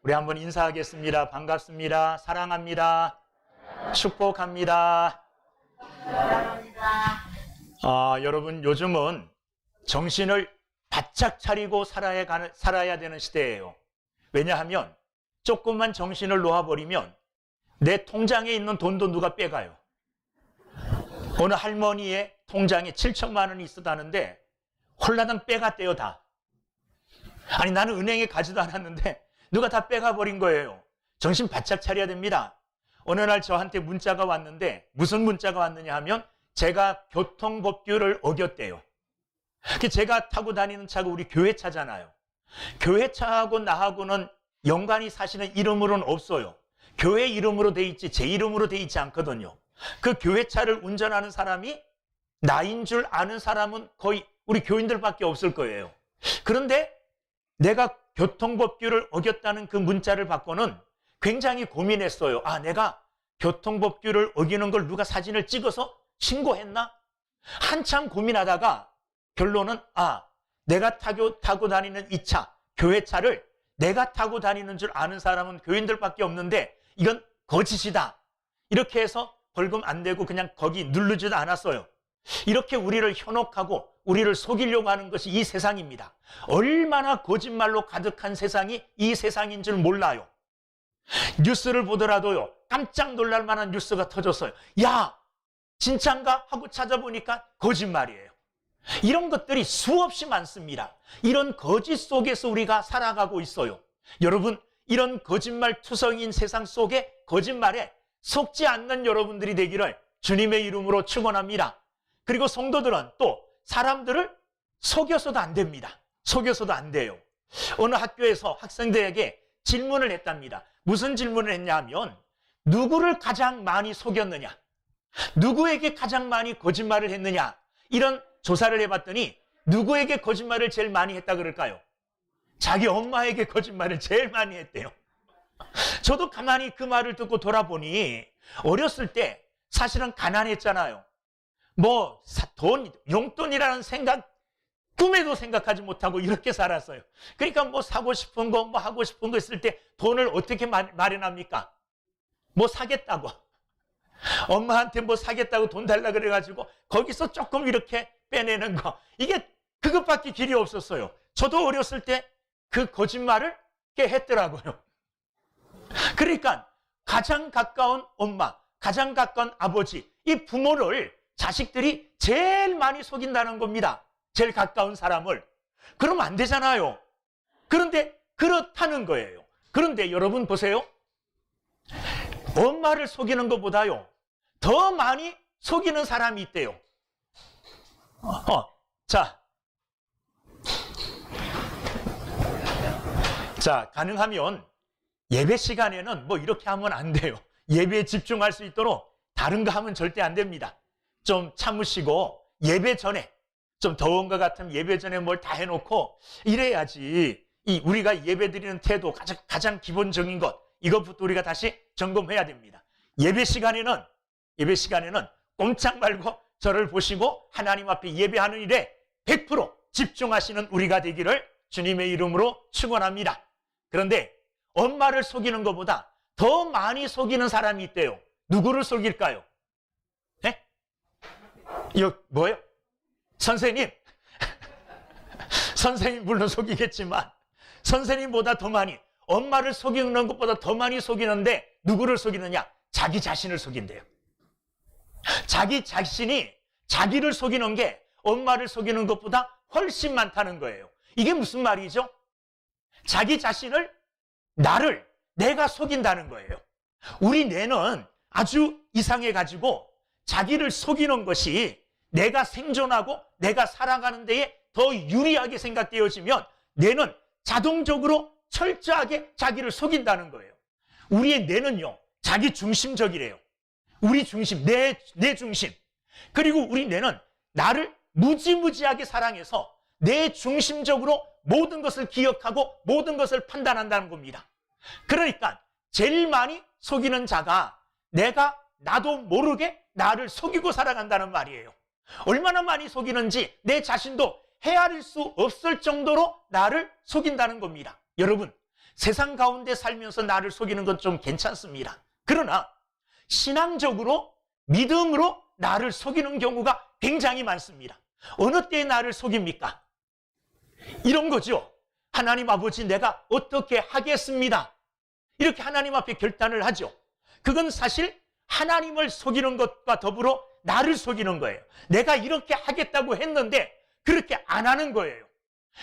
우리 한번 인사하겠습니다. 반갑습니다. 사랑합니다. 축복합니다. 여러분, 요즘은 정신을 바짝 차리고 살아야 되는 시대예요. 왜냐하면 조금만 정신을 놓아버리면 내 통장에 있는 돈도 누가 빼가요. 어느 할머니의 통장에 7천만 원이 있었다는데 홀라당 빼갔대요, 다. 아니, 나는 은행에 가지도 않았는데 누가 다 빼가버린 거예요. 정신 바짝 차려야 됩니다. 어느 날 저한테 문자가 왔는데 무슨 문자가 왔느냐 하면 제가 교통법규를 어겼대요. 제가 타고 다니는 차가 우리 교회차잖아요. 교회차하고 나하고는 연관이 사실은 이름으로는 없어요. 교회 이름으로 돼 있지 제 이름으로 돼 있지 않거든요. 그 교회차를 운전하는 사람이 나인 줄 아는 사람은 거의 우리 교인들밖에 없을 거예요. 그런데 내가 교통법규를 어겼다는 그 문자를 받고는 굉장히 고민했어요. 내가 교통법규를 어기는 걸 누가 사진을 찍어서 신고했나? 한참 고민하다가 결론은 내가 타고 다니는 이 차, 교회차를 내가 타고 다니는 줄 아는 사람은 교인들밖에 없는데 이건 거짓이다. 이렇게 해서 벌금 안 내고 그냥 거기 누르지도 않았어요. 이렇게 우리를 현혹하고 우리를 속이려고 하는 것이 이 세상입니다. 얼마나 거짓말로 가득한 세상이 이 세상인 줄 몰라요. 뉴스를 보더라도요, 깜짝 놀랄 만한 뉴스가 터졌어요. 야, 진짠가? 하고 찾아보니까 거짓말이에요. 이런 것들이 수없이 많습니다. 이런 거짓 속에서 우리가 살아가고 있어요. 여러분, 이런 거짓말 투성이인 세상 속에 거짓말에 속지 않는 여러분들이 되기를 주님의 이름으로 축원합니다. 그리고 성도들은 또 사람들을 속여서도 안 됩니다. 속여서도 안 돼요. 어느 학교에서 학생들에게 질문을 했답니다. 무슨 질문을 했냐 하면 누구를 가장 많이 속였느냐, 누구에게 가장 많이 거짓말을 했느냐, 이런 조사를 해봤더니 누구에게 거짓말을 제일 많이 했다 그럴까요? 자기 엄마에게 거짓말을 제일 많이 했대요. 저도 가만히 그 말을 듣고 돌아보니 어렸을 때 사실은 가난했잖아요. 용돈이라는 생각 꿈에도 생각하지 못하고 이렇게 살았어요. 그러니까 사고 싶은 거, 하고 싶은 거 있을 때 돈을 어떻게 마련합니까? 사겠다고. 엄마한테 사겠다고 돈 달라 그래가지고 거기서 조금 이렇게 빼내는 거. 이게 그것밖에 길이 없었어요. 저도 어렸을 때 그 거짓말을 꽤 했더라고요. 그러니까 가장 가까운 엄마, 가장 가까운 아버지, 이 부모를 자식들이 제일 많이 속인다는 겁니다. 제일 가까운 사람을. 그러면 안 되잖아요. 그런데 그렇다는 거예요. 그런데 여러분 보세요. 엄마를 속이는 것보다요, 더 많이 속이는 사람이 있대요. 자, 가능하면 예배 시간에는 이렇게 하면 안 돼요. 예배에 집중할 수 있도록 다른 거 하면 절대 안 됩니다. 좀 참으시고 예배 전에, 좀 더운 것 같으면 예배 전에 뭘 다 해놓고 이래야지 우리가 예배 드리는 태도, 가장 기본적인 것, 이것부터 우리가 다시 점검해야 됩니다. 예배 시간에는 꼼짝 말고 저를 보시고 하나님 앞에 예배하는 일에 100% 집중하시는 우리가 되기를 주님의 이름으로 축원합니다. 그런데 엄마를 속이는 것보다 더 많이 속이는 사람이 있대요. 누구를 속일까요? 네? 이거 뭐예요? 선생님. 선생님 물론 속이겠지만 선생님보다 더 많이, 엄마를 속이는 것보다 더 많이 속이는데 누구를 속이느냐? 자기 자신을 속인대요. 자기 자신이 자기를 속이는 게 엄마를 속이는 것보다 훨씬 많다는 거예요. 이게 무슨 말이죠? 자기 자신을, 내가 속인다는 거예요. 우리 뇌는 아주 이상해가지고 자기를 속이는 것이 내가 생존하고 내가 살아가는 데에 더 유리하게 생각되어지면 뇌는 자동적으로 철저하게 자기를 속인다는 거예요. 우리의 뇌는요, 자기 중심적이래요. 우리 중심, 내 중심. 그리고 우리 뇌는 나를 무지무지하게 사랑해서 내 중심적으로 모든 것을 기억하고 모든 것을 판단한다는 겁니다. 그러니까 제일 많이 속이는 자가 나도 모르게 나를 속이고 살아간다는 말이에요. 얼마나 많이 속이는지 내 자신도 헤아릴 수 없을 정도로 나를 속인다는 겁니다. 여러분, 세상 가운데 살면서 나를 속이는 건 좀 괜찮습니다. 그러나 신앙적으로, 믿음으로 나를 속이는 경우가 굉장히 많습니다. 어느 때에 나를 속입니까? 이런 거죠. 하나님 아버지, 내가 어떻게 하겠습니다. 이렇게 하나님 앞에 결단을 하죠. 그건 사실 하나님을 속이는 것과 더불어 나를 속이는 거예요. 내가 이렇게 하겠다고 했는데 그렇게 안 하는 거예요.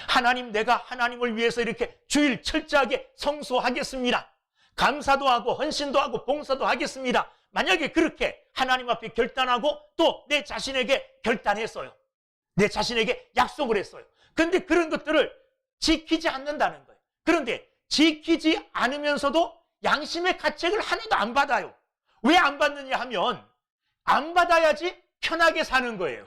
하나님, 내가 하나님을 위해서 이렇게 주일 철저하게 성수하겠습니다. 감사도 하고 헌신도 하고 봉사도 하겠습니다. 만약에 그렇게 하나님 앞에 결단하고 또 내 자신에게 결단했어요. 내 자신에게 약속을 했어요. 그런데 그런 것들을 지키지 않는다는 거예요. 그런데 지키지 않으면서도 양심의 가책을 하나도 안 받아요. 왜 안 받느냐 하면 안 받아야지 편하게 사는 거예요.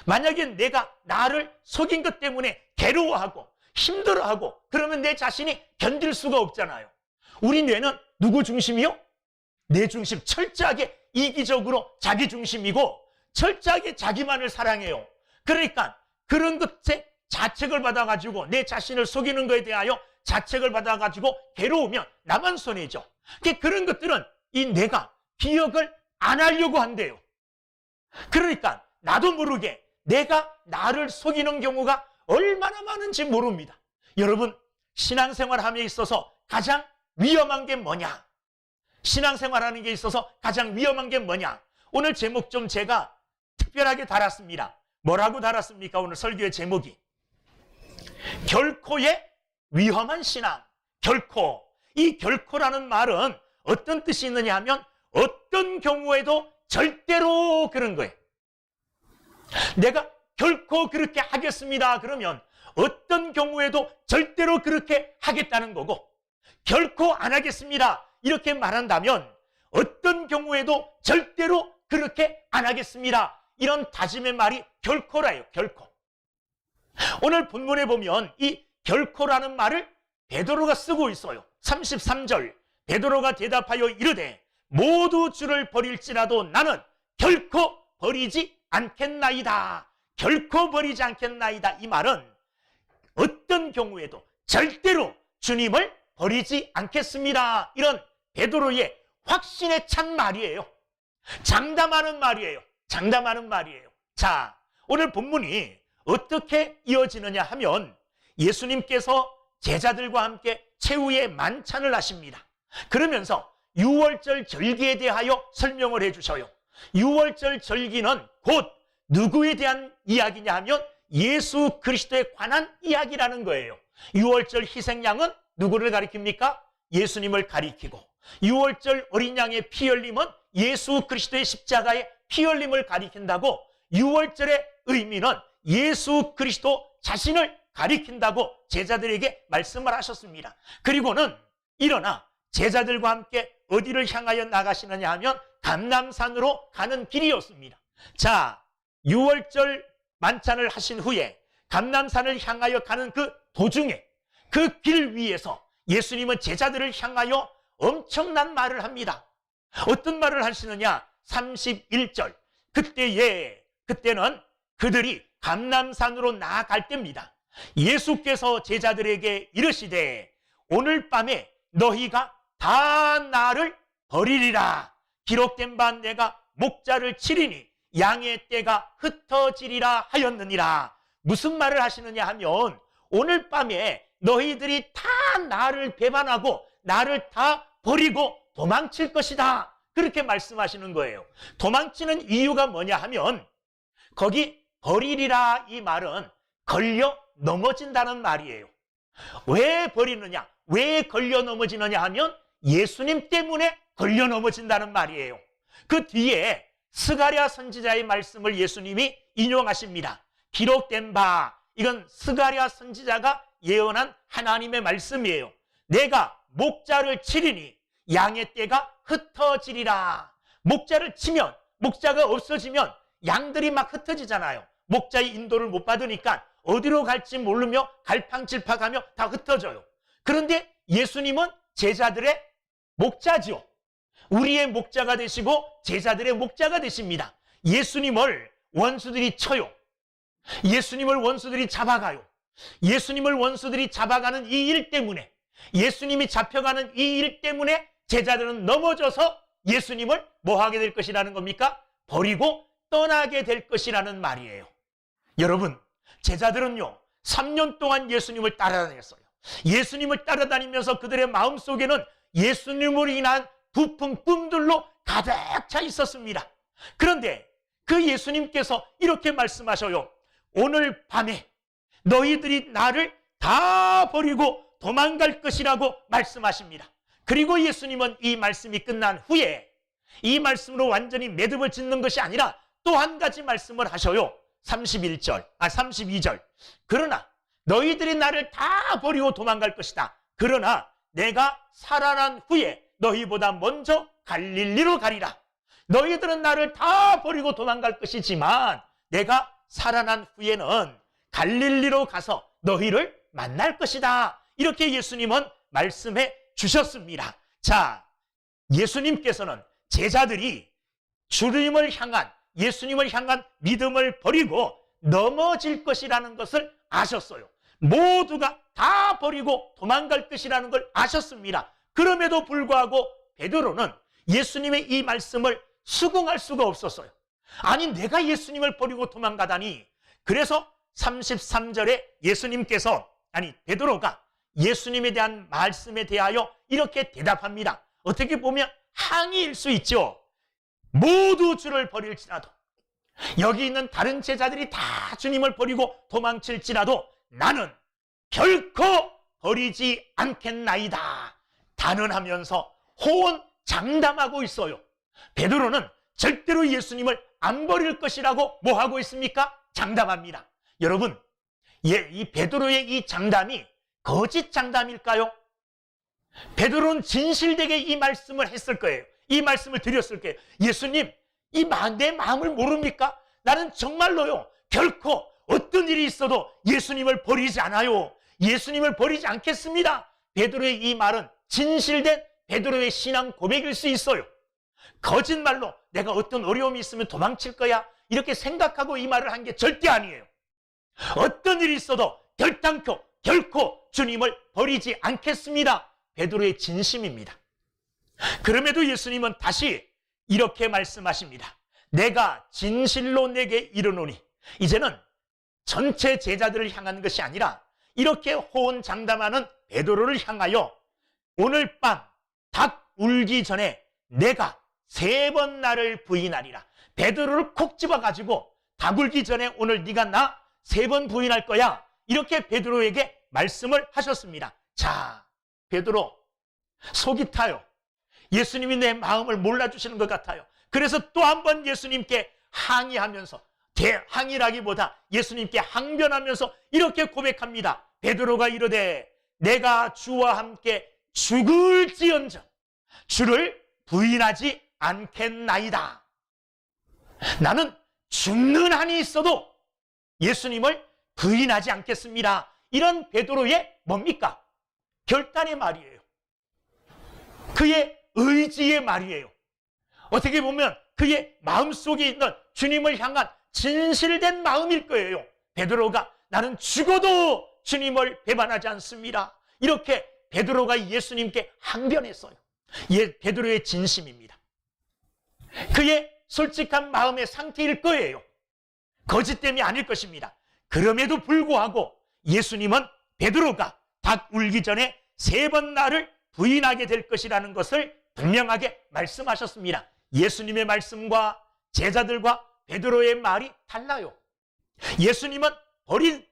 만약에 내가 나를 속인 것 때문에 괴로워하고 힘들어하고 그러면 내 자신이 견딜 수가 없잖아요. 우리 뇌는 누구 중심이요? 내 중심, 철저하게 이기적으로 자기 중심이고 철저하게 자기만을 사랑해요. 그러니까 그런 것에 자책을 받아가지고 내 자신을 속이는 것에 대하여 자책을 받아가지고 괴로우면 나만 손해죠. 그런 것들은 이 뇌가 기억을 안 하려고 한대요. 그러니까 나도 모르게 내가 나를 속이는 경우가 얼마나 많은지 모릅니다. 여러분, 신앙생활함에 있어서 가장 위험한 게 뭐냐? 신앙생활하는 게 있어서 가장 위험한 게 뭐냐? 오늘 제목 좀 제가 특별하게 달았습니다. 뭐라고 달았습니까? 오늘 설교의 제목이 결코의 위험한 신앙. 결코. 이 결코라는 말은 어떤 뜻이 있느냐 하면 어떤 경우에도 절대로 그런 거예요. 내가 결코 그렇게 하겠습니다. 그러면 어떤 경우에도 절대로 그렇게 하겠다는 거고, 결코 안 하겠습니다. 이렇게 말한다면 어떤 경우에도 절대로 그렇게 안 하겠습니다. 이런 다짐의 말이 결코라요. 결코. 오늘 본문에 보면 이 결코라는 말을 베드로가 쓰고 있어요. 33절 베드로가 대답하여 이르되 모두 주를 버릴지라도 나는 결코 버리지 않겠나이다. 결코 버리지 않겠나이다. 이 말은 어떤 경우에도 절대로 주님을 버리지 않겠습니다. 이런 베드로의 확신에 찬 말이에요. 장담하는 말이에요. 장담하는 말이에요. 자, 오늘 본문이 어떻게 이어지느냐 하면 예수님께서 제자들과 함께 최후의 만찬을 하십니다. 그러면서 유월절 절기에 대하여 설명을 해주셔요. 유월절 절기는 곧 누구에 대한 이야기냐 하면 예수 그리스도에 관한 이야기라는 거예요. 유월절 희생양은 누구를 가리킵니까? 예수님을 가리키고, 유월절 어린 양의 피 흘림은 예수 그리스도의 십자가의 피 흘림을 가리킨다고, 유월절의 의미는 예수 그리스도 자신을 가리킨다고 제자들에게 말씀을 하셨습니다. 그리고는 일어나 제자들과 함께 어디를 향하여 나가시느냐 하면 감람산으로 가는 길이었습니다. 자, 유월절 만찬을 하신 후에 감람산을 향하여 가는 그 도중에 그 길 위에서 예수님은 제자들을 향하여 엄청난 말을 합니다. 어떤 말을 하시느냐? 31절 그때는 그들이 감람산으로 나아갈 때입니다. 예수께서 제자들에게 이르시되 오늘 밤에 너희가 다 나를 버리리라. 기록된 바 내가 목자를 치리니 양의 떼가 흩어지리라 하였느니라. 무슨 말을 하시느냐 하면 오늘 밤에 너희들이 다 나를 배반하고 나를 다 버리고 도망칠 것이다. 그렇게 말씀하시는 거예요. 도망치는 이유가 뭐냐 하면 거기 버리리라 이 말은 걸려 넘어진다는 말이에요. 왜 버리느냐? 왜 걸려 넘어지느냐 하면 예수님 때문에 걸려 넘어진다는 말이에요. 그 뒤에 스가랴 선지자의 말씀을 예수님이 인용하십니다. 기록된 바, 이건 스가랴 선지자가 예언한 하나님의 말씀이에요. 내가 목자를 치리니 양의 떼가 흩어지리라. 목자를 치면, 목자가 없어지면 양들이 막 흩어지잖아요. 목자의 인도를 못 받으니까 어디로 갈지 모르며 갈팡질팡하며 다 흩어져요. 그런데 예수님은 제자들의 목자죠. 우리의 목자가 되시고 제자들의 목자가 되십니다. 예수님을 원수들이 쳐요. 예수님을 원수들이 잡아가요. 예수님을 원수들이 잡아가는 이 일 때문에 예수님이 잡혀가는 이 일 때문에 제자들은 넘어져서 예수님을 뭐 하게 될 것이라는 겁니까? 버리고 떠나게 될 것이라는 말이에요. 여러분, 제자들은요 3년 동안 예수님을 따라다녔어요. 예수님을 따라다니면서 그들의 마음속에는 예수님으로 인한 부푼 꿈들로 가득 차 있었습니다. 그런데 그 예수님께서 이렇게 말씀하셔요. 오늘 밤에 너희들이 나를 다 버리고 도망갈 것이라고 말씀하십니다. 그리고 예수님은 이 말씀이 끝난 후에 이 말씀으로 완전히 매듭을 짓는 것이 아니라 또 한 가지 말씀을 하셔요. 32절. 그러나 너희들이 나를 다 버리고 도망갈 것이다. 그러나 내가 살아난 후에 너희보다 먼저 갈릴리로 가리라. 너희들은 나를 다 버리고 도망갈 것이지만 내가 살아난 후에는 갈릴리로 가서 너희를 만날 것이다. 이렇게 예수님은 말씀해 주셨습니다. 자, 예수님께서는 제자들이 예수님을 향한 믿음을 버리고 넘어질 것이라는 것을 아셨어요. 모두가 다 버리고 도망갈 것이라는 걸 아셨습니다. 그럼에도 불구하고 베드로는 예수님의 이 말씀을 수긍할 수가 없었어요. 아니, 내가 예수님을 버리고 도망가다니. 그래서 33절에 베드로가 예수님에 대한 말씀에 대하여 이렇게 대답합니다. 어떻게 보면 항의일 수 있죠. 모두 주를 버릴지라도, 여기 있는 다른 제자들이 다 주님을 버리고 도망칠지라도 나는 결코 버리지 않겠나이다. 단언하면서 호언장담하고 있어요. 베드로는 절대로 예수님을 안 버릴 것이라고 뭐 하고 있습니까? 장담합니다. 여러분, 이 베드로의 이 장담이 거짓 장담일까요? 베드로는 진실되게 이 말씀을 했을 거예요. 이 말씀을 드렸을 거예요. 예수님, 내 마음을 모릅니까? 나는 정말로요, 결코 어떤 일이 있어도 예수님을 버리지 않아요. 예수님을 버리지 않겠습니다. 베드로의 이 말은 진실된 베드로의 신앙 고백일 수 있어요. 거짓말로 내가 어떤 어려움이 있으면 도망칠 거야, 이렇게 생각하고 이 말을 한 게 절대 아니에요. 어떤 일이 있어도 결코 주님을 버리지 않겠습니다. 베드로의 진심입니다. 그럼에도 예수님은 다시 이렇게 말씀하십니다. 내가 진실로 내게 이르노니. 이제는 전체 제자들을 향한 것이 아니라 이렇게 호언장담하는 베드로를 향하여 오늘 밤 닭 울기 전에 내가 3번 나를 부인하리라. 베드로를 콕 집어가지고 닭 울기 전에 오늘 네가 나 3번 부인할 거야, 이렇게 베드로에게 말씀을 하셨습니다. 자, 베드로 속이 타요. 예수님이 내 마음을 몰라주시는 것 같아요. 그래서 또 한 번 예수님께 항의하면서, 대항의라기보다 예수님께 항변하면서 이렇게 고백합니다. 베드로가 이르되 내가 주와 함께 죽을지언정 주를 부인하지 않겠나이다. 나는 죽는 한이 있어도 예수님을 부인하지 않겠습니다. 이런 베드로의 뭡니까? 결단의 말이에요. 그의 의지의 말이에요. 어떻게 보면 그의 마음속에 있는 주님을 향한 진실된 마음일 거예요. 베드로가 나는 죽어도 주님을 배반하지 않습니다, 이렇게 베드로가 예수님께 항변했어요. 베드로의 진심입니다. 그의 솔직한 마음의 상태일 거예요. 거짓됨이 아닐 것입니다. 그럼에도 불구하고 예수님은 베드로가 닭 울기 전에 3번 나를 부인하게 될 것이라는 것을 분명하게 말씀하셨습니다. 예수님의 말씀과 제자들과 베드로의 말이 달라요. 예수님은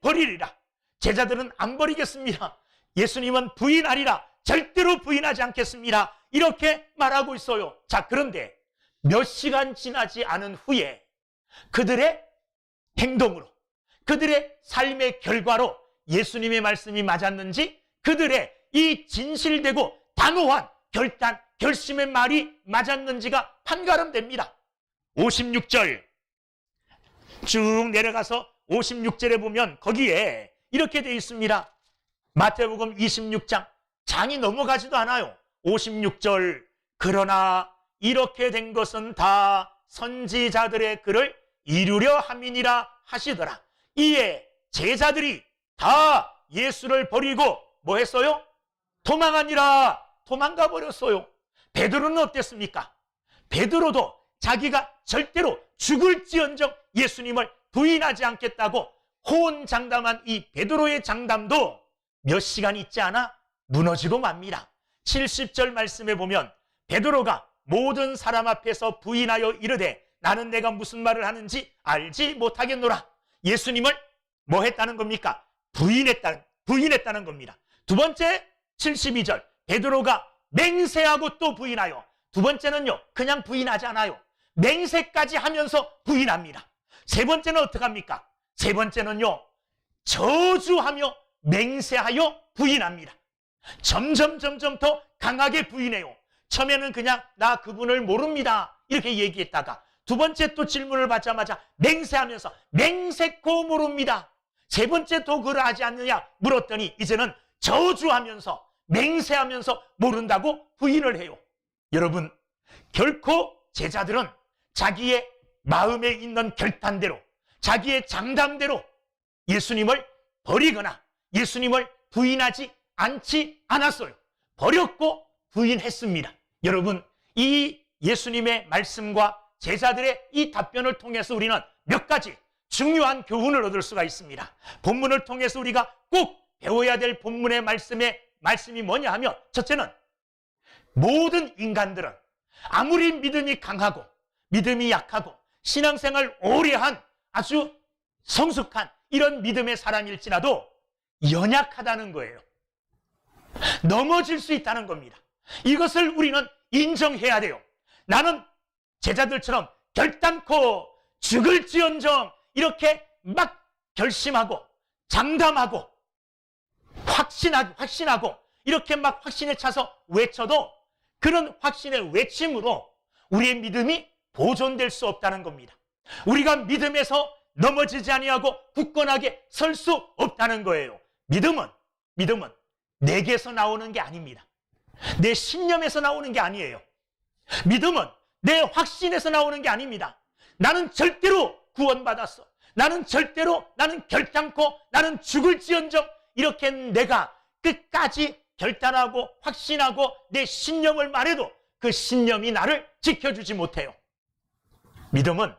버리리라. 제자들은 안 버리겠습니다. 예수님은 부인하리라. 절대로 부인하지 않겠습니다. 이렇게 말하고 있어요. 자, 그런데 몇 시간 지나지 않은 후에 그들의 행동으로, 그들의 삶의 결과로 예수님의 말씀이 맞았는지, 그들의 이 진실되고 단호한 결심의 말이 맞았는지가 판가름됩니다. 56절 쭉 내려가서 56절에 보면 거기에 이렇게 되어 있습니다. 마태복음 26장, 장이 넘어가지도 않아요. 56절, 그러나 이렇게 된 것은 다 선지자들의 글을 이루려 함이니라 하시더라. 이에 제자들이 다 예수를 버리고 뭐 했어요? 도망하니라 도망가 버렸어요. 베드로는 어땠습니까? 베드로도 자기가 절대로 죽을지언정 예수님을 부인하지 않겠다고 호언장담한 이 베드로의 장담도 몇 시간 있지 않아 무너지고 맙니다. 70절 말씀에 보면 베드로가 모든 사람 앞에서 부인하여 이르되 나는 내가 무슨 말을 하는지 알지 못하겠노라. 예수님을 뭐 했다는 겁니까? 부인했다는 겁니다. 두 번째 72절 베드로가 맹세하고 또 부인하여, 두 번째는요 그냥 부인하지 않아요. 맹세까지 하면서 부인합니다. 세 번째는 어떻게 합니까? 세 번째는요 저주하며 맹세하여 부인합니다. 점점 더 강하게 부인해요. 처음에는 그냥 나 그분을 모릅니다 이렇게 얘기했다가 두 번째 또 질문을 받자마자 맹세하면서 맹세코 모릅니다. 세 번째 또 그걸 하지 않느냐 물었더니 이제는 저주하면서 맹세하면서 모른다고 부인을 해요. 여러분, 결코 제자들은 자기의 마음에 있는 결단대로, 자기의 장담대로 예수님을 버리거나 예수님을 부인하지 않지 않았어요. 버렸고 부인했습니다. 여러분, 이 예수님의 말씀과 제자들의 이 답변을 통해서 우리는 몇 가지 중요한 교훈을 얻을 수가 있습니다. 본문을 통해서 우리가 꼭 배워야 될 본문의 말씀이 뭐냐 하면, 첫째는 모든 인간들은 아무리 믿음이 강하고 믿음이 약하고 신앙생활 오래한 아주 성숙한 이런 믿음의 사람일지라도 연약하다는 거예요. 넘어질 수 있다는 겁니다. 이것을 우리는 인정해야 돼요. 나는 제자들처럼 결단코 죽을지언정 이렇게 막 결심하고 장담하고 확신하고 이렇게 막 확신에 차서 외쳐도 그런 확신의 외침으로 우리의 믿음이 보존될 수 없다는 겁니다. 우리가 믿음에서 넘어지지 아니하고 굳건하게 설 수 없다는 거예요. 믿음은 내게서 나오는 게 아닙니다. 내 신념에서 나오는 게 아니에요. 믿음은 내 확신에서 나오는 게 아닙니다. 나는 절대로 구원받았어. 나는 결단코 나는 죽을지언정 이렇게 내가 끝까지 결단하고 확신하고 내 신념을 말해도 그 신념이 나를 지켜주지 못해요. 믿음은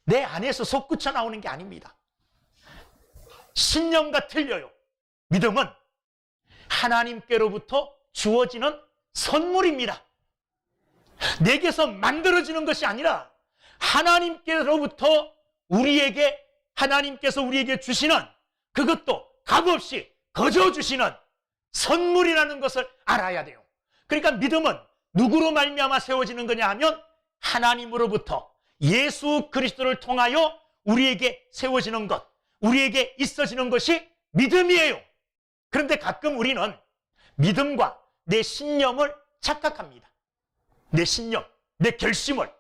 내 안에서 솟구쳐 나오는 게 아닙니다. 신념과 틀려요. 믿음은 하나님께로부터 주어지는 선물입니다. 내게서 만들어지는 것이 아니라 하나님께로부터 하나님께서 우리에게 주시는, 그것도 값없이 거저 주시는 선물이라는 것을 알아야 돼요. 그러니까 믿음은 누구로 말미암아 세워지는 거냐 하면 하나님으로부터 예수 그리스도를 통하여 우리에게 세워지는 것, 우리에게 있어지는 것이 믿음이에요. 그런데 가끔 우리는 믿음과 내 신념을 착각합니다. 내 신념, 내 결심을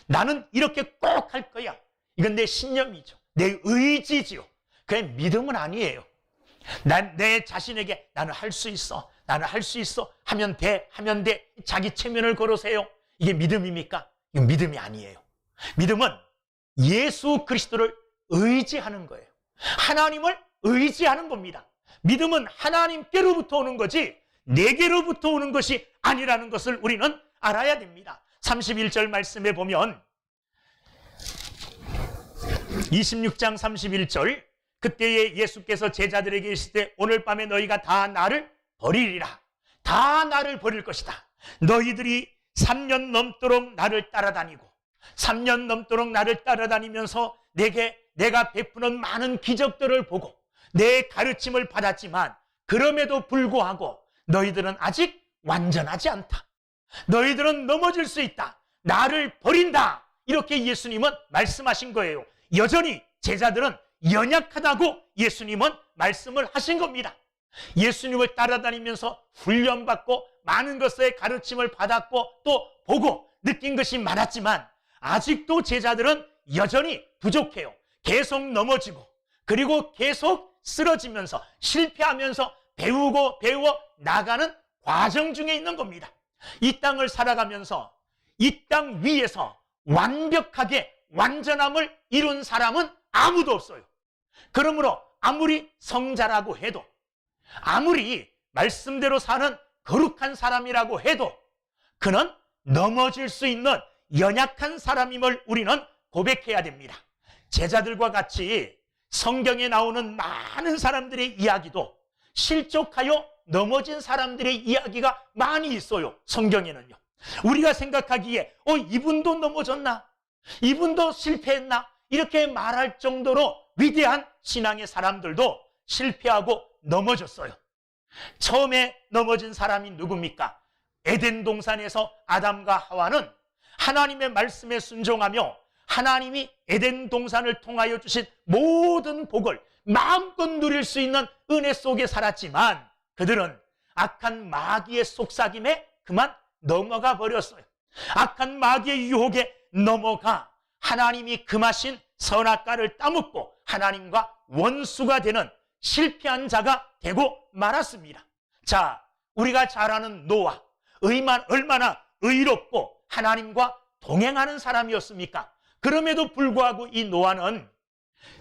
나는 이렇게 꼭 할 거야. 이건 내 신념이죠. 내 의지지요. 그게 믿음은 아니에요. 내 자신에게 나는 할 수 있어. 하면 돼. 자기 체면을 걸으세요. 이게 믿음입니까? 이건 믿음이 아니에요. 믿음은 예수 그리스도를 의지하는 거예요. 하나님을 의지하는 겁니다. 믿음은 하나님께로부터 오는 거지 내게로부터 오는 것이 아니라는 것을 우리는 알아야 됩니다. 31절 말씀에 보면 26장 31절 그때에 예수께서 제자들에게 이르시되 오늘 밤에 너희가 다 나를 버리리라. 다 나를 버릴 것이다. 너희들이 3년 넘도록 나를 따라다니고 3년 넘도록 나를 따라다니면서 내가 베푸는 많은 기적들을 보고 내 가르침을 받았지만 그럼에도 불구하고 너희들은 아직 완전하지 않다. 너희들은 넘어질 수 있다. 나를 버린다. 이렇게 예수님은 말씀하신 거예요. 여전히 제자들은 연약하다고 예수님은 말씀을 하신 겁니다. 예수님을 따라다니면서 훈련받고 많은 것의 가르침을 받았고 또 보고 느낀 것이 많았지만 아직도 제자들은 여전히 부족해요. 계속 넘어지고 그리고 계속 쓰러지면서 실패하면서 배워 나가는 과정 중에 있는 겁니다. 이 땅을 살아가면서 이 땅 위에서 완벽하게 완전함을 이룬 사람은 아무도 없어요. 그러므로 아무리 성자라고 해도 아무리 말씀대로 사는 거룩한 사람이라고 해도 그는 넘어질 수 있는 연약한 사람임을 우리는 고백해야 됩니다. 제자들과 같이 성경에 나오는 많은 사람들의 이야기도 실족하여 넘어진 사람들의 이야기가 많이 있어요. 성경에는요. 우리가 생각하기에 이분도 넘어졌나? 이분도 실패했나? 이렇게 말할 정도로 위대한 신앙의 사람들도 실패하고 넘어졌어요. 처음에 넘어진 사람이 누굽니까? 에덴 동산에서 아담과 하와는 하나님의 말씀에 순종하며 하나님이 에덴 동산을 통하여 주신 모든 복을 마음껏 누릴 수 있는 은혜 속에 살았지만 그들은 악한 마귀의 속삭임에 그만 넘어가 버렸어요. 악한 마귀의 유혹에 넘어가 하나님이 금하신 선악과를 따먹고 하나님과 원수가 되는 실패한 자가 되고 말았습니다. 자, 우리가 잘 아는 노아, 얼마나 의롭고 하나님과 동행하는 사람이었습니까? 그럼에도 불구하고 이 노아는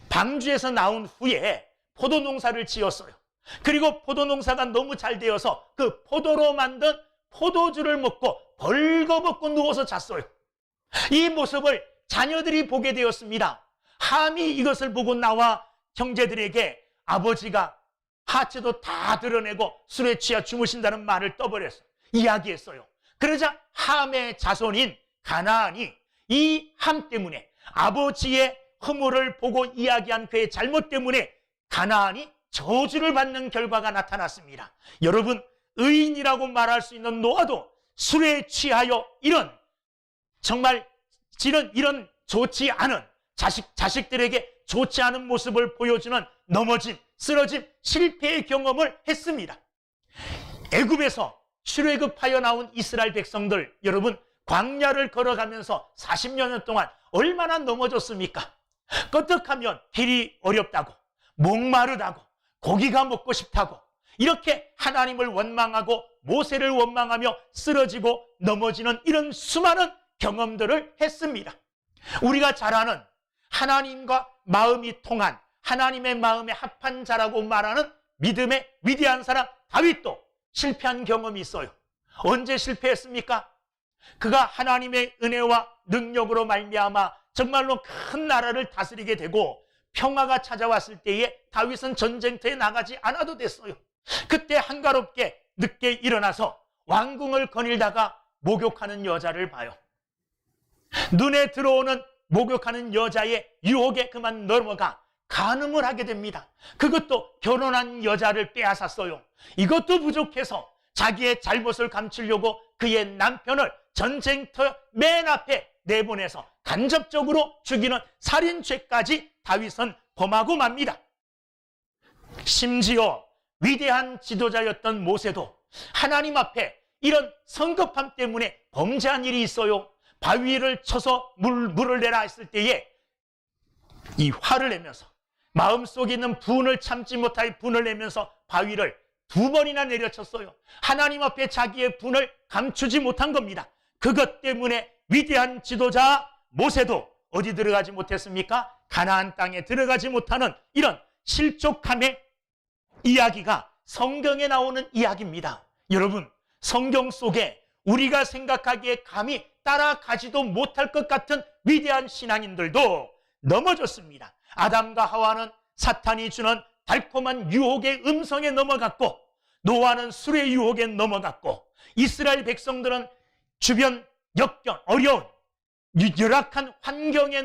방주에서 나온 후에 포도농사를 지었어요. 그리고 포도농사가 너무 잘 되어서 그 포도로 만든 포도주를 먹고 벌거벗고 누워서 잤어요. 이 모습을 자녀들이 보게 되었습니다. 함이 이것을 보고 나와 형제들에게 아버지가 하체도 다 드러내고 술에 취하 주무신다는 말을 떠버렸어요. 이야기했어요. 그러자 함의 자손인 가나안이 이 함 때문에 아버지의 허물을 보고 이야기한 그의 잘못 때문에 가나안이 저주를 받는 결과가 나타났습니다. 여러분, 의인이라고 말할 수 있는 노아도 술에 취하여 정말 이런 좋지 않은 자식들에게 좋지 않은 모습을 보여주는 넘어짐, 쓰러짐, 실패의 경험을 했습니다. 애굽에서 출애굽하여 나온 이스라엘 백성들, 여러분, 광야를 걸어가면서 40여 년 동안 얼마나 넘어졌습니까? 끄떡하면 길이 어렵다고, 목마르다고, 고기가 먹고 싶다고, 이렇게 하나님을 원망하고 모세를 원망하며 쓰러지고 넘어지는 이런 수많은 경험들을 했습니다. 우리가 잘 아는 하나님과 마음이 통한, 하나님의 마음에 합한 자라고 말하는 믿음의 위대한 사람 다윗도 실패한 경험이 있어요. 언제 실패했습니까? 그가 하나님의 은혜와 능력으로 말미암아 정말로 큰 나라를 다스리게 되고 평화가 찾아왔을 때에 다윗은 전쟁터에 나가지 않아도 됐어요. 그때 한가롭게 늦게 일어나서 왕궁을 거닐다가 목욕하는 여자를 봐요. 눈에 들어오는 목욕하는 여자의 유혹에 그만 넘어가 간음을 하게 됩니다. 그것도 결혼한 여자를 빼앗았어요. 이것도 부족해서 자기의 잘못을 감추려고 그의 남편을 전쟁터 맨 앞에 내보내서 간접적으로 죽이는 살인죄까지 다윗은 범하고 맙니다. 심지어 위대한 지도자였던 모세도 하나님 앞에 이런 성급함 때문에 범죄한 일이 있어요. 바위를 쳐서 물을 내라 했을 때에 이 화를 내면서 마음속에 있는 분을 참지 못하여 분을 내면서 바위를 2번이나 내려쳤어요. 하나님 앞에 자기의 분을 감추지 못한 겁니다. 그것 때문에 위대한 지도자 모세도 어디 들어가지 못했습니까? 가나안 땅에 들어가지 못하는 이런 실족함의 이야기가 성경에 나오는 이야기입니다. 여러분, 성경 속에 우리가 생각하기에 감히 따라가지도 못할 것 같은 위대한 신앙인들도 넘어졌습니다. 아담과 하와는 사탄이 주는 달콤한 유혹의 음성에 넘어갔고, 노아는 술의 유혹에 넘어갔고, 이스라엘 백성들은 주변 역경, 어려운 열악한 환경에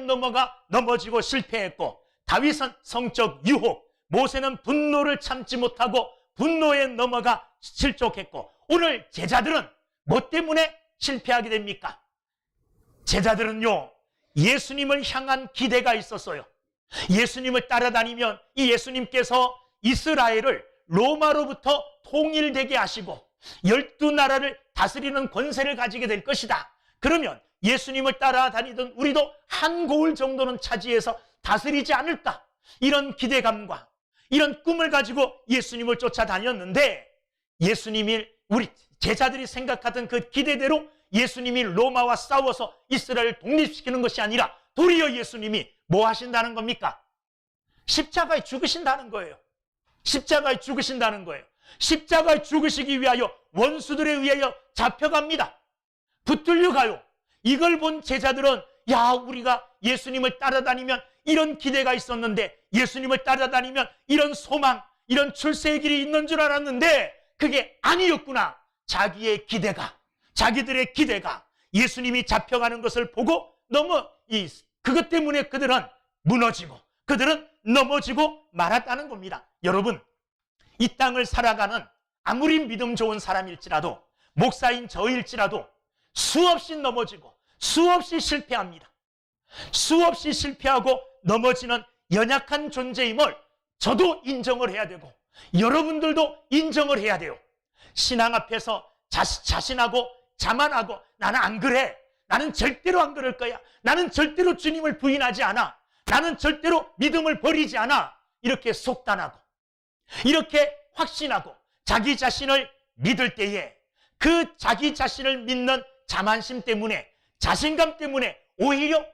넘어지고 실패했고, 다윗은 성적 유혹, 모세는 분노를 참지 못하고 분노에 넘어가 실족했고, 오늘 제자들은 뭐 때문에 실패하게 됩니까? 제자들은요, 예수님을 향한 기대가 있었어요. 예수님을 따라다니면 이 예수님께서 이스라엘을 로마로부터 통일되게 하시고 12나라를 다스리는 권세를 가지게 될 것이다. 그러면 예수님을 따라다니던 우리도 한 고을 정도는 차지해서 다스리지 않을까, 이런 기대감과 이런 꿈을 가지고 예수님을 쫓아다녔는데, 예수님이 우리 제자들이 생각하던 그 기대대로 예수님이 로마와 싸워서 이스라엘을 독립시키는 것이 아니라 도리어 예수님이 뭐 하신다는 겁니까? 십자가에 죽으신다는 거예요. 십자가에 죽으신다는 거예요. 십자가에 죽으시기 위하여 원수들에 의하여 잡혀갑니다. 붙들려 가요. 이걸 본 제자들은 야, 우리가 예수님을 따라다니면 이런 기대가 있었는데, 예수님을 따라다니면 이런 소망, 이런 출세의 길이 있는 줄 알았는데 그게 아니었구나. 자기들의 기대가 예수님이 잡혀가는 것을 보고 그것 때문에 그들은 무너지고 그들은 넘어지고 말았다는 겁니다. 여러분, 이 땅을 살아가는 아무리 믿음 좋은 사람일지라도, 목사인 저일지라도 수없이 넘어지고 수없이 실패합니다. 수없이 실패하고 넘어지는 연약한 존재임을 저도 인정을 해야 되고 여러분들도 인정을 해야 돼요. 신앙 앞에서 자신하고 자만하고 나는 안 그래, 나는 절대로 안 그럴 거야, 나는 절대로 주님을 부인하지 않아, 나는 절대로 믿음을 버리지 않아, 이렇게 속단하고 이렇게 확신하고 자기 자신을 믿을 때에 그 자기 자신을 믿는 자만심 때문에, 자신감 때문에 오히려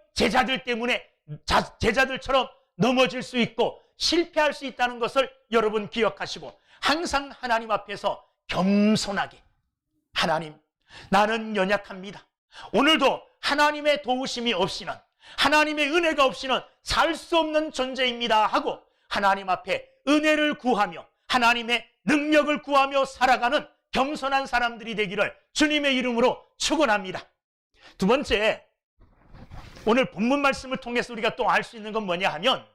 제자들처럼 넘어질 수 있고 실패할 수 있다는 것을 여러분 기억하시고, 항상 하나님 앞에서 겸손하게, 하나님, 나는 연약합니다. 오늘도 하나님의 도우심이 없이는, 하나님의 은혜가 없이는 살 수 없는 존재입니다 하고 하나님 앞에 은혜를 구하며 하나님의 능력을 구하며 살아가는 겸손한 사람들이 되기를 주님의 이름으로 축원합니다. 두 번째, 오늘 본문 말씀을 통해서 우리가 또 알 수 있는 건 뭐냐 하면,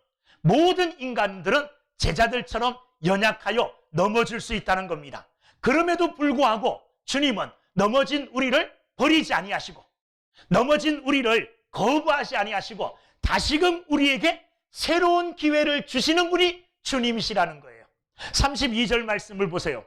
모든 인간들은 제자들처럼 연약하여 넘어질 수 있다는 겁니다. 그럼에도 불구하고 주님은 넘어진 우리를 버리지 아니하시고 넘어진 우리를 거부하지 아니하시고 다시금 우리에게 새로운 기회를 주시는 분이 주님이시라는 거예요. 32절 말씀을 보세요.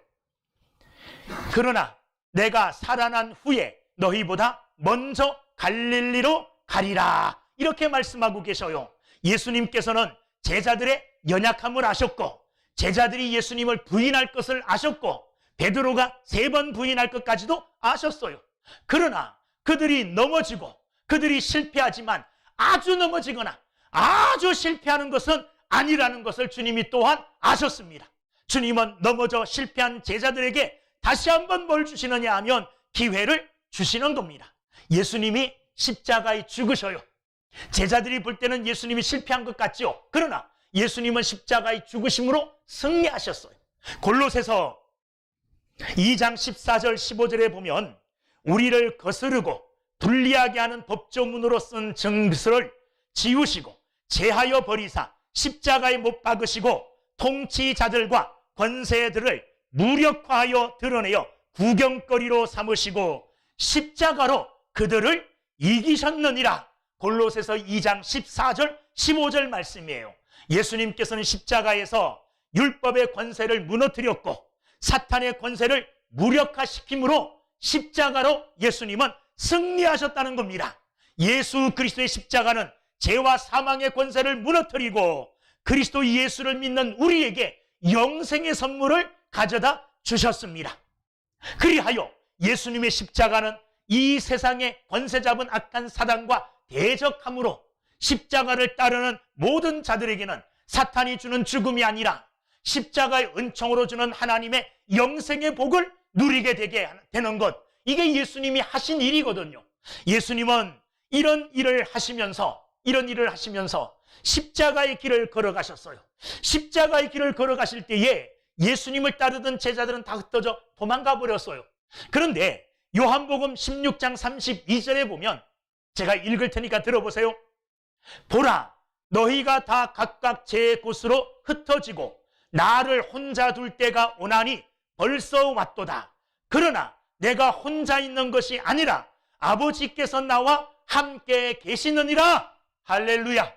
그러나 내가 살아난 후에 너희보다 먼저 갈릴리로 가리라, 이렇게 말씀하고 계셔요. 예수님께서는 제자들의 연약함을 아셨고 제자들이 예수님을 부인할 것을 아셨고 베드로가 3번 부인할 것까지도 아셨어요. 그러나 그들이 넘어지고 그들이 실패하지만 아주 넘어지거나 아주 실패하는 것은 아니라는 것을 주님이 또한 아셨습니다. 주님은 넘어져 실패한 제자들에게 다시 한번 뭘 주시느냐 하면 기회를 주시는 겁니다. 예수님이 십자가에 죽으셔요. 제자들이 볼 때는 예수님이 실패한 것 같죠. 그러나 예수님은 십자가의 죽으심으로 승리하셨어요. 골로새서 2장 14절 15절에 보면 우리를 거스르고 불리하게 하는 법조문으로 쓴 증서를 지우시고 제하여 버리사 십자가에 못 박으시고 통치자들과 권세들을 무력화하여 드러내어 구경거리로 삼으시고 십자가로 그들을 이기셨느니라. 골로새서 2장 14절 15절 말씀이에요. 예수님께서는 십자가에서 율법의 권세를 무너뜨렸고 사탄의 권세를 무력화시킴으로 십자가로 예수님은 승리하셨다는 겁니다. 예수 그리스도의 십자가는 죄와 사망의 권세를 무너뜨리고 그리스도 예수를 믿는 우리에게 영생의 선물을 가져다 주셨습니다. 그리하여 예수님의 십자가는 이 세상의 권세 잡은 악한 사단과 대적함으로 십자가를 따르는 모든 자들에게는 사탄이 주는 죽음이 아니라 십자가의 은총으로 주는 하나님의 영생의 복을 누리게 되게 되는 것, 이게 예수님이 하신 일이거든요. 예수님은 이런 일을 하시면서 십자가의 길을 걸어가셨어요. 십자가의 길을 걸어가실 때에 예수님을 따르던 제자들은 다 흩어져 도망가 버렸어요. 그런데 요한복음 16장 32절에 보면, 제가 읽을 테니까 들어보세요. 보라, 너희가 다 각각 제 곳으로 흩어지고 나를 혼자 둘 때가 오나니 벌써 왔도다. 그러나 내가 혼자 있는 것이 아니라 아버지께서 나와 함께 계시느니라. 할렐루야.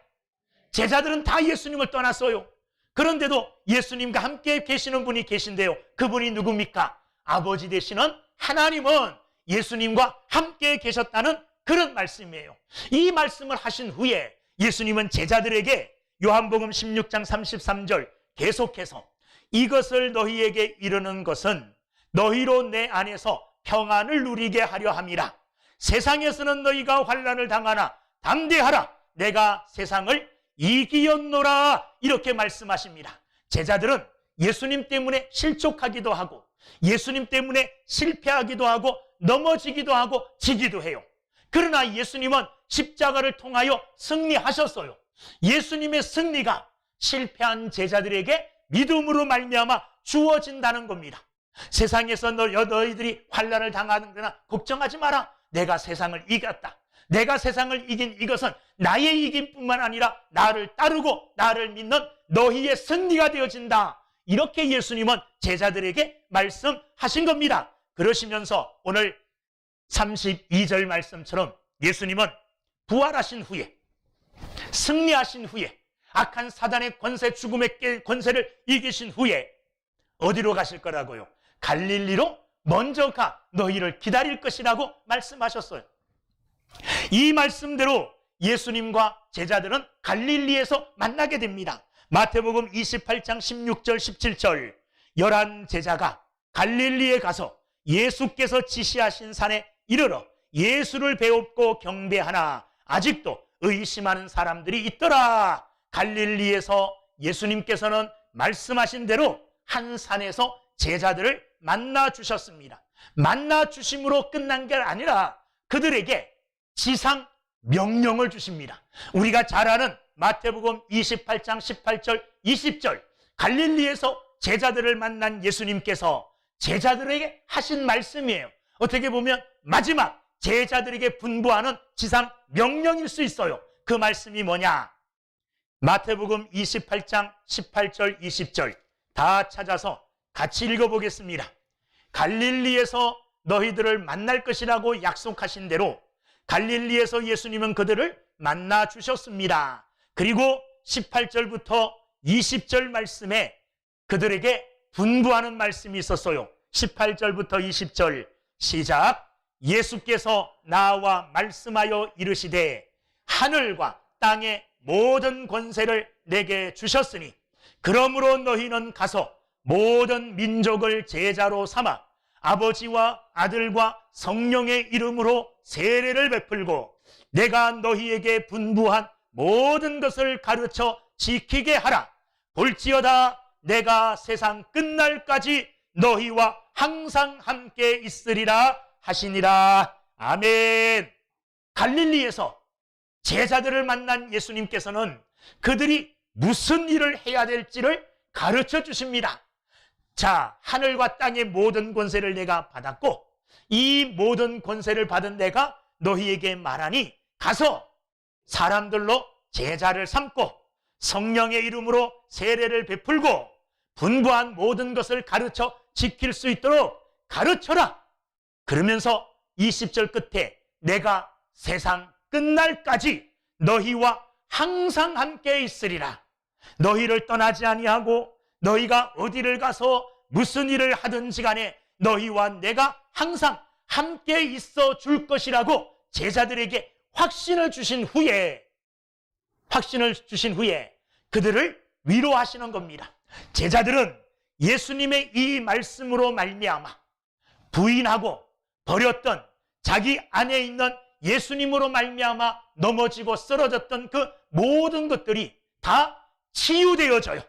제자들은 다 예수님을 떠났어요. 그런데도 예수님과 함께 계시는 분이 계신데요. 그분이 누굽니까? 아버지 되시는 하나님은 예수님과 함께 계셨다는 그런 말씀이에요. 이 말씀을 하신 후에 예수님은 제자들에게 요한복음 16장 33절 계속해서 이것을 너희에게 이르는 것은 너희로 내 안에서 평안을 누리게 하려 함이라. 세상에서는 너희가 환난을 당하나 담대하라. 내가 세상을 이기었노라. 이렇게 말씀하십니다. 제자들은 예수님 때문에 실족하기도 하고 예수님 때문에 실패하기도 하고 넘어지기도 하고 지기도 해요. 그러나 예수님은 십자가를 통하여 승리하셨어요. 예수님의 승리가 실패한 제자들에게 믿음으로 말미암아 주어진다는 겁니다. 세상에서 너희들이 환난을 당하는구나 걱정하지 마라. 내가 세상을 이겼다. 내가 세상을 이긴 이것은 나의 이김뿐만 아니라 나를 따르고 나를 믿는 너희의 승리가 되어진다. 이렇게 예수님은 제자들에게 말씀하신 겁니다. 그러시면서 오늘 32절 말씀처럼 예수님은 부활하신 후에 승리하신 후에 악한 사단의 권세, 죽음의 권세를 이기신 후에 어디로 가실 거라고요? 갈릴리로 먼저 가 너희를 기다릴 것이라고 말씀하셨어요. 이 말씀대로 예수님과 제자들은 갈릴리에서 만나게 됩니다. 마태복음 28장 16절 17절 11 제자가 갈릴리에 가서 예수께서 지시하신 산에 이르러 예수를 배웁고 경배하나 아직도 의심하는 사람들이 있더라. 갈릴리에서 예수님께서는 말씀하신 대로 한 산에서 제자들을 만나 주셨습니다. 만나 주심으로 끝난 게 아니라 그들에게 지상 명령을 주십니다. 우리가 잘 아는 마태복음 28장 18절 20절 갈릴리에서 제자들을 만난 예수님께서 제자들에게 하신 말씀이에요. 어떻게 보면 마지막 제자들에게 분부하는 지상 명령일 수 있어요. 그 말씀이 뭐냐? 마태복음 28장 18절 20절 다 찾아서 같이 읽어보겠습니다. 갈릴리에서 너희들을 만날 것이라고 약속하신 대로 갈릴리에서 예수님은 그들을 만나 주셨습니다. 그리고 18절부터 20절 말씀에 그들에게 분부하는 말씀이 있었어요. 18절부터 20절 시작. 예수께서 나와 말씀하여 이르시되 하늘과 땅의 모든 권세를 내게 주셨으니 그러므로 너희는 가서 모든 민족을 제자로 삼아 아버지와 아들과 성령의 이름으로 세례를 베풀고 내가 너희에게 분부한 모든 것을 가르쳐 지키게 하라. 볼지어다 내가 세상 끝날까지 너희와 항상 함께 있으리라 하시니라. 아멘. 갈릴리에서 제자들을 만난 예수님께서는 그들이 무슨 일을 해야 될지를 가르쳐 주십니다. 자, 하늘과 땅의 모든 권세를 내가 받았고 이 모든 권세를 받은 내가 너희에게 말하니 가서 사람들로 제자를 삼고 성령의 이름으로 세례를 베풀고 분부한 모든 것을 가르쳐 지킬 수 있도록 가르쳐라. 그러면서 20절 끝에 내가 세상 끝날까지 너희와 항상 함께 있으리라. 너희를 떠나지 아니하고 너희가 어디를 가서 무슨 일을 하든지 간에 너희와 내가 항상 함께 있어 줄 것이라고 제자들에게 확신을 주신 후에 그들을 위로하시는 겁니다. 제자들은 예수님의 이 말씀으로 말미암아 부인하고 버렸던 자기 안에 있는 예수님으로 말미암아 넘어지고 쓰러졌던 그 모든 것들이 다 치유되어져요.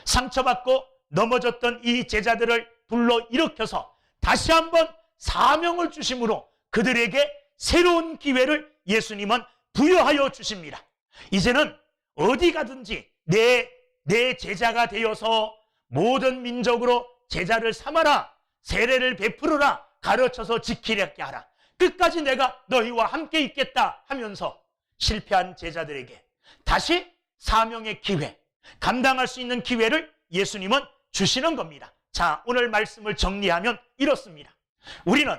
상처받고 넘어졌던 이 제자들을 불러 일으켜서 다시 한번 사명을 주심으로 그들에게 새로운 기회를 예수님은 부여하여 주십니다. 이제는 어디 가든지 내 제자가 되어서 모든 민족으로 제자를 삼아라. 세례를 베풀어라. 가르쳐서 지키게 하라. 끝까지 내가 너희와 함께 있겠다 하면서 실패한 제자들에게 다시 사명의 기회, 감당할 수 있는 기회를 예수님은 주시는 겁니다. 자, 오늘 말씀을 정리하면 이렇습니다. 우리는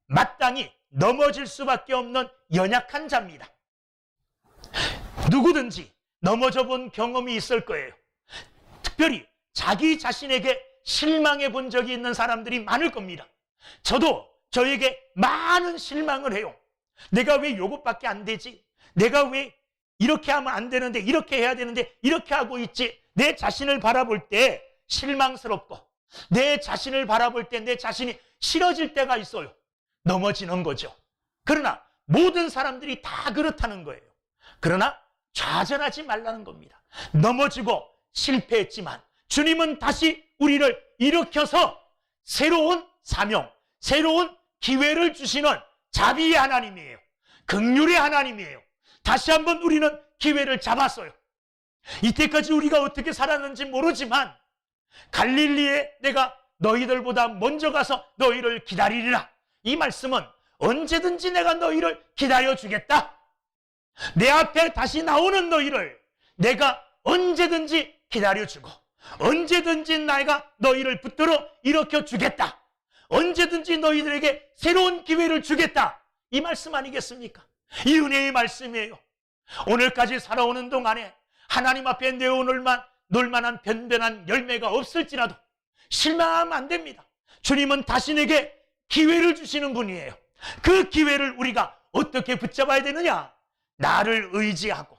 마땅히 넘어질 수밖에 없는 연약한 자입니다. 누구든지 넘어져 본 경험이 있을 거예요. 특별히 자기 자신에게 실망해 본 적이 있는 사람들이 많을 겁니다. 저도 저에게 많은 실망을 해요. 내가 왜 이것밖에 안 되지? 내가 왜 이렇게 하면 안 되는데 이렇게 해야 되는데 이렇게 하고 있지? 내 자신을 바라볼 때 실망스럽고 내 자신을 바라볼 때 내 자신이 싫어질 때가 있어요. 넘어지는 거죠. 그러나 모든 사람들이 다 그렇다는 거예요. 그러나 좌절하지 말라는 겁니다. 넘어지고 실패했지만 주님은 다시 우리를 일으켜서 새로운 사명, 새로운 기회를 주시는 자비의 하나님이에요. 긍휼의 하나님이에요. 다시 한번 우리는 기회를 잡았어요. 이때까지 우리가 어떻게 살았는지 모르지만 갈릴리에 내가 너희들보다 먼저 가서 너희를 기다리리라. 이 말씀은 언제든지 내가 너희를 기다려주겠다. 내 앞에 다시 나오는 너희를 내가 언제든지 기다려주고 언제든지 내가 너희를 붙들어 일으켜주겠다. 언제든지 너희들에게 새로운 기회를 주겠다. 이 말씀 아니겠습니까? 이 은혜의 말씀이에요. 오늘까지 살아오는 동안에 하나님 앞에 내어놓을 만한 변변한 열매가 없을지라도 실망하면 안 됩니다. 주님은 다시 내게 기회를 주시는 분이에요. 그 기회를 우리가 어떻게 붙잡아야 되느냐? 나를 의지하고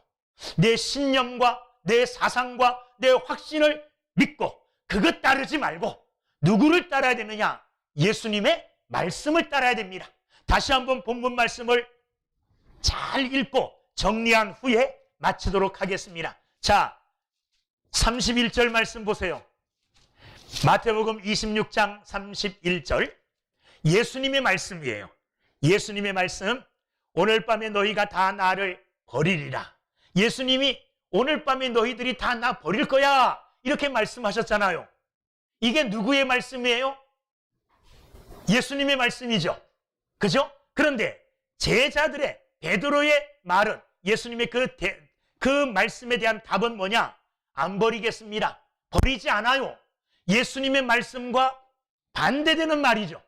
내 신념과 내 사상과 내 확신을 믿고 그것 따르지 말고 누구를 따라야 되느냐? 예수님의 말씀을 따라야 됩니다. 다시 한번 본문 말씀을 잘 읽고 정리한 후에 마치도록 하겠습니다. 자, 31절 말씀 보세요. 마태복음 26장 31절 예수님의 말씀이에요. 예수님의 말씀, 오늘 밤에 너희가 다 나를 버리리라. 예수님이 오늘 밤에 너희들이 다 나 버릴 거야 이렇게 말씀하셨잖아요. 이게 누구의 말씀이에요? 예수님의 말씀이죠. 그죠? 그런데 제자들의 베드로의 말은 예수님의 그 말씀에 대한 답은 뭐냐? 안 버리겠습니다. 버리지 않아요. 예수님의 말씀과 반대되는 말이죠.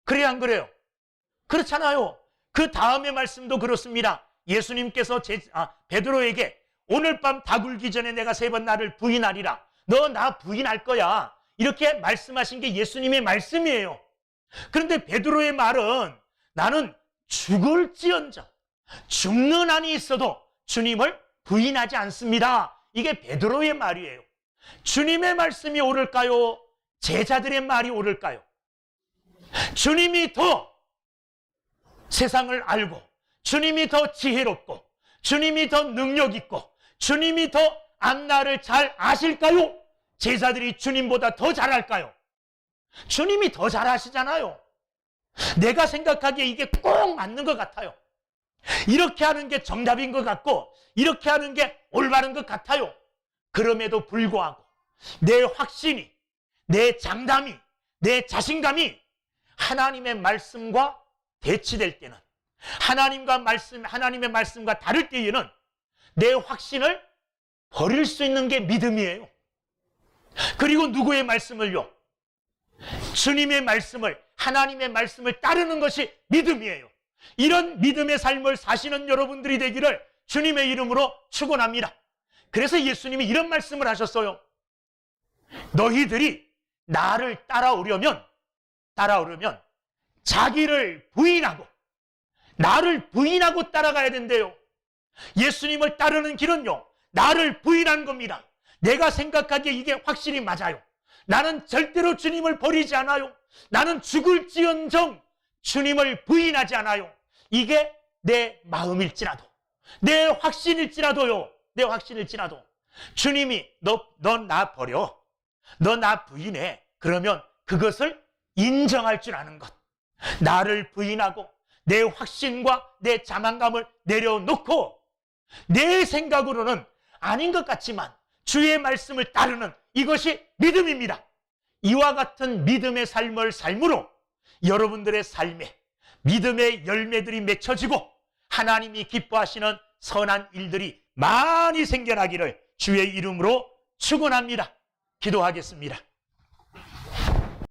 그래요, 안 그래요? 그렇잖아요. 그 다음의 말씀도 그렇습니다. 예수님께서 베드로에게 오늘 밤 다 굴기 전에 내가 3번 나를 부인하리라. 너 나 부인할 거야. 이렇게 말씀하신 게 예수님의 말씀이에요. 그런데 베드로의 말은 나는 죽을지언정 죽는 한이 있어도 주님을 부인하지 않습니다. 이게 베드로의 말이에요. 주님의 말씀이 옳을까요? 제자들의 말이 옳을까요? 주님이 더 세상을 알고 주님이 더 지혜롭고 주님이 더 능력 있고 주님이 더 앞날을 잘 아실까요? 제자들이 주님보다 더 잘할까요? 주님이 더 잘하시잖아요. 내가 생각하기에 이게 꼭 맞는 것 같아요. 이렇게 하는 게 정답인 것 같고 이렇게 하는 게 올바른 것 같아요. 그럼에도 불구하고 내 확신이, 내 장담이, 내 자신감이 하나님의 말씀과 대치될 때는, 하나님의 말씀과 다를 때에는 내 확신을 버릴 수 있는 게 믿음이에요. 그리고 누구의 말씀을요? 주님의 말씀을, 하나님의 말씀을 따르는 것이 믿음이에요. 이런 믿음의 삶을 사시는 여러분들이 되기를 주님의 이름으로 축원합니다. 그래서 예수님이 이런 말씀을 하셨어요. 너희들이 나를 따라오려면 자기를 부인하고 나를 부인하고 따라가야 된대요. 예수님을 따르는 길은요, 나를 부인한 겁니다. 내가 생각하기에 이게 확실히 맞아요. 나는 절대로 주님을 버리지 않아요. 나는 죽을지언정 주님을 부인하지 않아요. 이게 내 마음일지라도, 내 확신일지라도요. 내 확신일지라도 주님이 너 나 버려, 너 나 부인해. 그러면 그것을 인정할 줄 아는 것. 나를 부인하고 내 확신과 내 자만감을 내려놓고 내 생각으로는 아닌 것 같지만 주의 말씀을 따르는 이것이 믿음입니다. 이와 같은 믿음의 삶을 삶으로 여러분들의 삶에 믿음의 열매들이 맺혀지고 하나님이 기뻐하시는 선한 일들이 많이 생겨나기를 주의 이름으로 축원합니다. 기도하겠습니다.